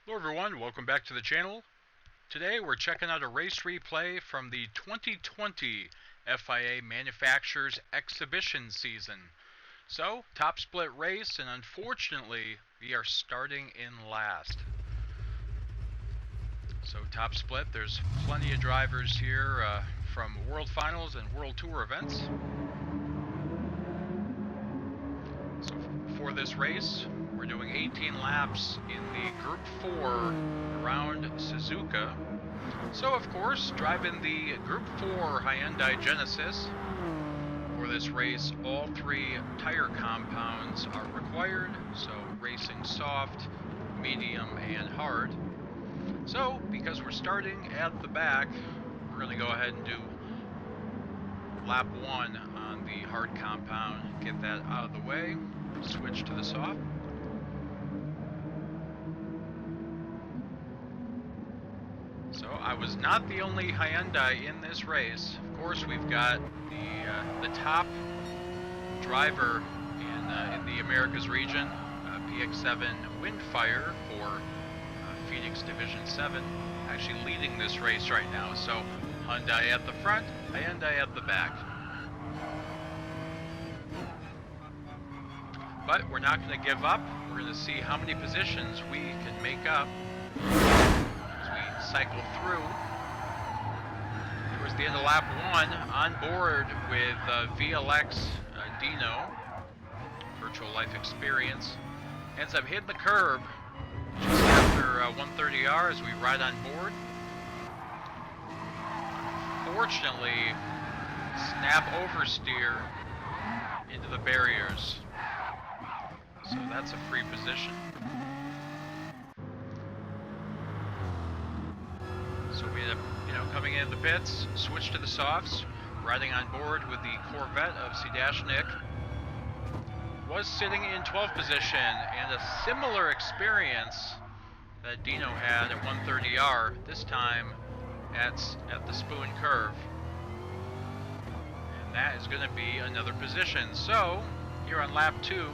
Hello everyone, welcome back to the channel. Today we're checking out a race replay from the 2020 FIA Manufacturers Exhibition season. So, top split race, and unfortunately we are starting in last. So top split, there's plenty of drivers here from World Finals and World Tour events. So for this race, we're doing 18 laps in the Group 4 around Suzuka. So of course, driving the Group 4 Hyundai Genesis. For this race, all three tire compounds are required, so racing soft, medium, and hard. So, because we're starting at the back, we're going to go ahead and do lap 1 on the hard compound, get that out of the way, switch to the soft. So I was not the only Hyundai in this race. Of course, we've got the top driver in the Americas region, PX7 Windfire for Phoenix Division 7, actually leading this race right now. So Hyundai at the front, Hyundai at the back. But we're not going to give up. We're going to see how many positions we can make up as we cycle through. Towards the end of lap 1, on board with VLX Dino, Virtual Life Experience, ends up hitting the curb just after 130R as we ride on board. Fortunately, snap oversteer into the barriers. So that's a free position. So we end up, coming into the pits, switch to the softs, riding on board with the Corvette of Nick. Was sitting in 12th position, and a similar experience that Dino had at 130R, this time at the Spoon Curve. And that is going to be another position. So, here on lap 2,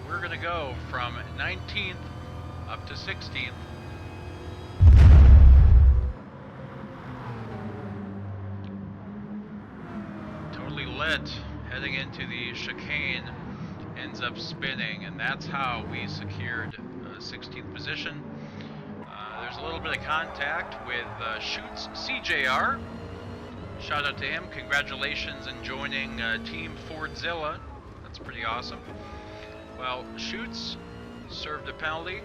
we're going to go from 19th up to 16th. Totally lit, heading into the chicane, ends up spinning, and that's how we secured 16th position. There's a little bit of contact with Shoots CJR. Shout out to him. Congratulations on joining Team Fordzilla. That's pretty awesome. Well, Shoots served a penalty,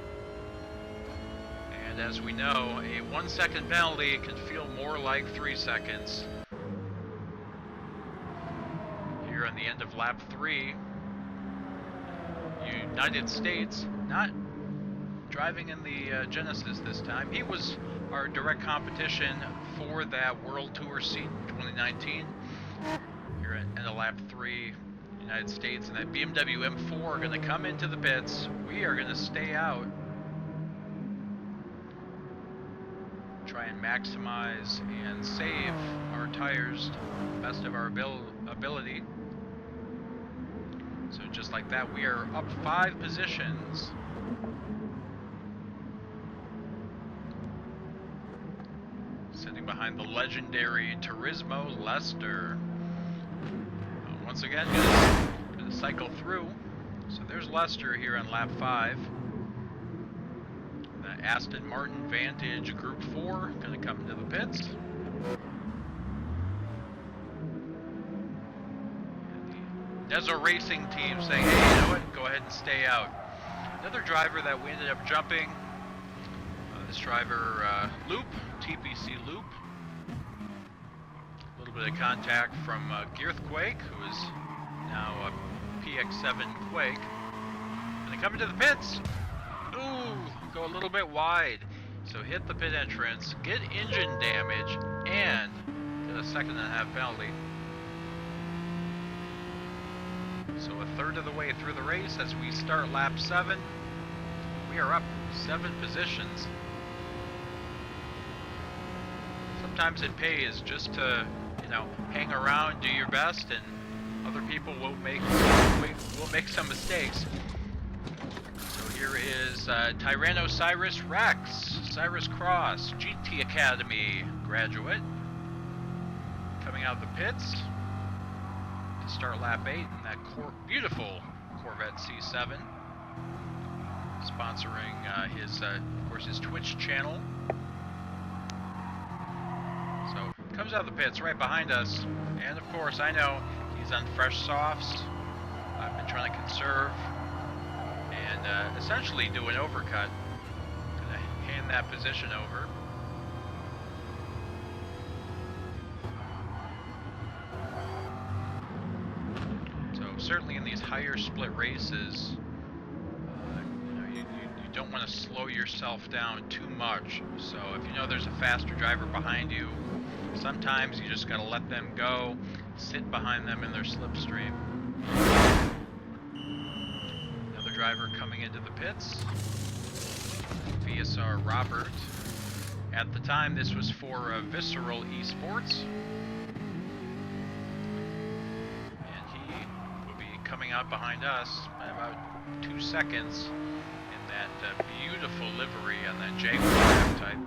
and as we know, a 1 second penalty can feel more like 3 seconds. Here on the end of lap 3, United States, not driving in the Genesis this time. He was our direct competition for that World Tour seat in 2019. Here at end of lap 3, United States and that BMW M4 are going to come into the pits. We are going to stay out. Try and maximize and save our tires to the best of our ability. So just like that, we are up 5 positions. Sitting behind the legendary Turismo Lester. Once again, gonna cycle through. So there's Lester here on lap 5. The Aston Martin Vantage Group 4 gonna come into the pits. Desert Racing team saying, hey, you know what, go ahead and stay out. Another driver that we ended up jumping, this driver, Loop, TPC Loop. A little bit of contact from Gearthquake, who is now a PX7 Quake. And they come into the pits. Ooh, go a little bit wide. So hit the pit entrance, get engine damage, and get a 2.5 second penalty. So a third of the way through the race as we start lap 7. We are up 7 positions. Sometimes it pays just to, hang around, do your best, and other people will make some mistakes. So here here is Tyrannosaurus Rex, Cyrus Cross, GT Academy graduate, coming out of the pits to start lap 8 in that beautiful Corvette C7, sponsoring of course, his Twitch channel. So, comes out of the pits right behind us, and of course, I know he's on fresh softs. I've been trying to conserve and essentially do an overcut. Gonna hand that position over. So certainly in these higher split races, you don't want to slow yourself down too much. So if you know there's a faster driver behind you, sometimes you just gotta let them go, sit behind them in their slipstream. Another driver coming into the pits, VSR Robert. At the time, this was for Visceral Esports, and he will be coming out behind us by about 2 seconds in that beautiful livery on that Jaguar type.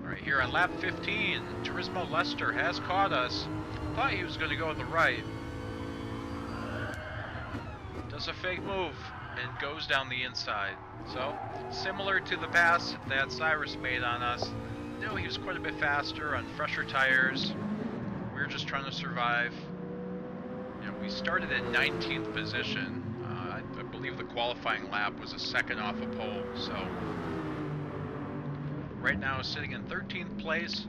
Alright, here on lap 15, Turismo Lester has caught us. Thought he was going to go to the right. Does a fake move and goes down the inside. So, similar to the pass that Cyrus made on us, no, he was quite a bit faster on fresher tires. We were just trying to survive. You know, we started at 19th position. I believe the qualifying lap was a second off a pole. So, right now sitting in 13th place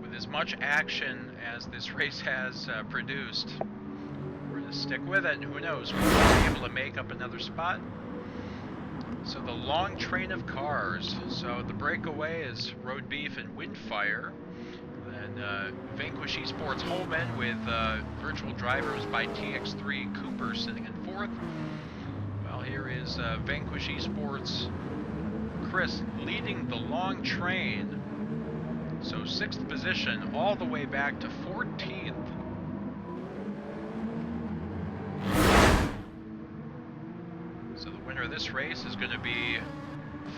with as much action as this race has produced. We're going to stick with it, and who knows, we might be able to make up another spot. So the long train of cars. So the breakaway is Road Beef and Windfire. Then Vanquish Esports Holman with virtual drivers by TX3 Cooper sitting in 4th. Well, here is Vanquish Esports Chris leading the long train. So 6th position all the way back to 14th. So the winner of this race is going to be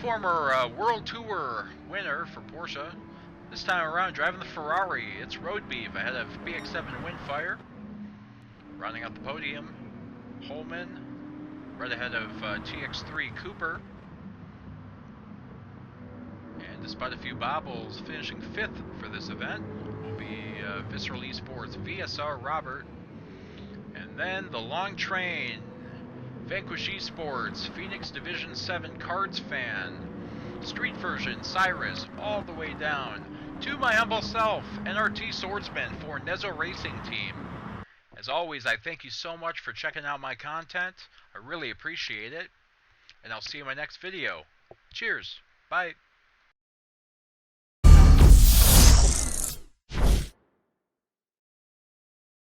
former World Tour winner for Porsche. This time around driving the Ferrari, it's Road Beef ahead of BX7 Windfire. Rounding out the podium, Holman right ahead of TX3 Cooper. And despite a few bobbles, finishing 5th for this event will be Visceral Esports VSR Robert. And then the long train, Vanquish Esports, Phoenix Division 7 Cards Fan, Street Version, Cyrus, all the way down to my humble self, NRT Swordsman for Nezzo Racing Team. As always, I thank you so much for checking out my content. I really appreciate it. And I'll see you in my next video. Cheers. Bye.